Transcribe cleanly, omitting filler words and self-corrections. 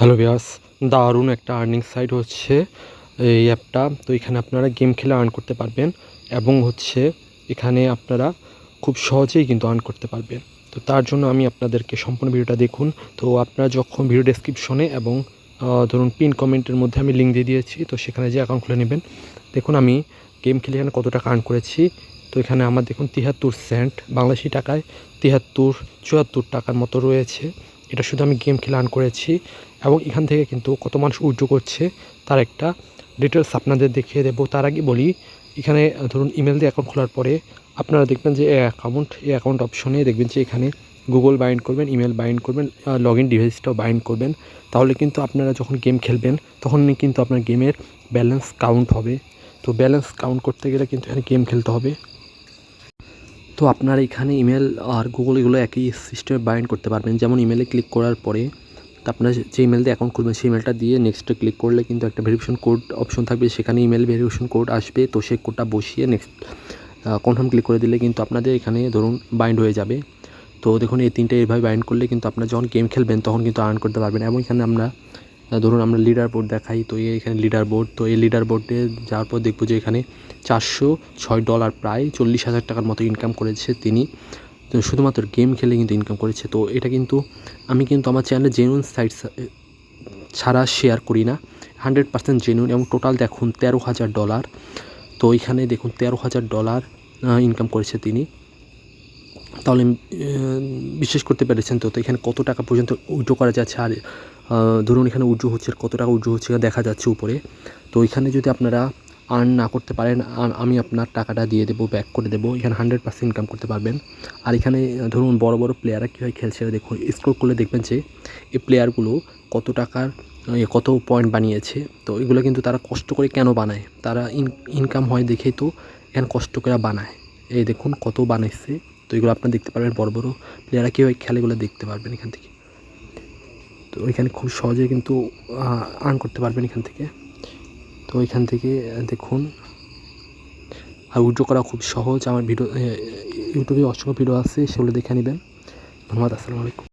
Hello viewers, দারুণ একটা earning site হচ্ছে এই অ্যাপটা। তো এখানে আপনারা গেম খেলে আর্ন করতে পারবেন এবং এখানে আপনারা খুব সহজেই কিন্তু আর্ন করতে পারবেন। তো তার জন্য আমি আপনাদেরকে সম্পূর্ণ ভিডিওটা দেখুন। তো আপনারা যখন ভিডিও ডেসক্রিপশনে এবং ধরুন পিন কমেন্টের মধ্যে আমি লিঙ্ক দিয়ে দিয়েছি, তো সেখানে যে অ্যাকাউন্ট খুলে নেবেন। দেখুন আমি গেম খেলে এখানে কত টাকা আর্ন করেছি। তো এখানে আমার দেখুন 73 সেন্ট, বাংলাদেশি টাকায় 73-74 টাকার মতো রয়েছে। এটা শুধু আমি গেম খেলে আর্ন করেছি এবং এখান থেকে কিন্তু কত মানুষ উইথড্র করছে তার একটা ডিটেলস আপনাদের দেখিয়ে দেবো। তার আগে বলি, এখানে ধরুন ইমেল দিয়ে অ্যাকাউন্ট খোলার পরে আপনারা দেখবেন যে এই অ্যাকাউন্ট অপশনে দেখবেন যে এখানে গুগল বাইন্ড করবেন, ইমেল বাইন্ড করবেন, লগ ইন ডিভাইসটাও বাইন্ড করবেন। তাহলে কিন্তু আপনারা যখন গেম খেলবেন তখন কিন্তু আপনার গেমের ব্যালেন্স কাউন্ট হবে। তো ব্যালেন্স কাউন্ট করতে গেলে কিন্তু এখানে গেম খেলতে হবে। তো আপনারা এখানে ইমেল আর গুগল এগুলো একই সিস্টেমে বাইন্ড করতে পারবেন। যেমন ইমেলে ক্লিক করার পরে আপনার যে ইমেল দিয়ে অ্যাকাউন্ট খুলবেন সেই ইমেলটা দিয়ে নেক্সটে ক্লিক করলে কিন্তু একটা ভেরিফিকেশন কোড অপশন থাকবে, সেখানে ইমেল ভেরিফিকেশন কোড আসবে। তো সেই কোডটা বসিয়ে নেক্সট কনফার্ম ক্লিক করে দিলে কিন্তু আপনাদের এখানে ধরুন বাইন্ড হয়ে যাবে। তো দেখুন এই তিনটে এইভাবে বাইন্ড করলে কিন্তু আপনারা যখন গেম খেলবেন তখন কিন্তু আর্ন করতে পারবেন। এবং এখানে ধরুন আমরা লিডার বোর্ড দেখাই, তো এখানে লিডার বোর্ড, তো এই লিডার বোর্ডে যাওয়ার পর দেখবো যে এখানে $406 প্রায় 40,000 টাকার মতো ইনকাম করেছে তিনি। তো শুধুমাত্র গেম খেলে কিন্তু ইনকাম করেছে। তো এটা কিন্তু আমি কিন্তু আমার চ্যানেলে জেনুইন সাইটস ছাড়া শেয়ার করি না, 100% জেনুইন। এবং টোটাল দেখুন $13,000। তো এখানে দেখুন $13,000 ইনকাম করেছে তিনি। তাহলে বিশ্বাস করতে পেরেছেন তো এখানে কত টাকা পর্যন্ত উইথড্র করা যাচ্ছে। আর ধরুন এখানে উইথড্র হচ্ছে, কত টাকা উইথড্র হচ্ছে দেখা যাচ্ছে উপরে। তো এখানে যদি আপনারা আর্ন না করতে পারেন, আমি আপনার টাকাটা দিয়ে দেবো, ব্যাক করে দেবো। এখানে 100% ইনকাম করতে পারবেন। আর এখানে ধরুন বড় বড় প্লেয়াররা কীভাবে খেলছে দেখুন, স্ক্রল করলে দেখবেন যে এই প্লেয়ারগুলো কত টাকার কত পয়েন্ট বানিয়েছে। তো এগুলো কিন্তু তারা কষ্ট করে কেন বানায়, তারা ইনকাম হয় দেখেই তো এখানে কষ্ট করে বানায়। এই দেখুন কত বানাইছে। তো এগুলো আপনারা দেখতে পারবেন, বড় বড় প্লেয়াররা কীভাবে খেলেগুলো দেখতে পারবেন এখান থেকে। তো এখানে খুব সহজে কিন্তু আর্ন করতে পারবেন এখান থেকে। তো এখান থেকে দেখুন আর উইথড্র করা খুব সহজ। আমার ভিডিও ইউটিউবে অসংখ্য ভিডিও আছে, সেগুলো দেখে নেবেন। ধন্যবাদ, আসসালামু আলাইকুম।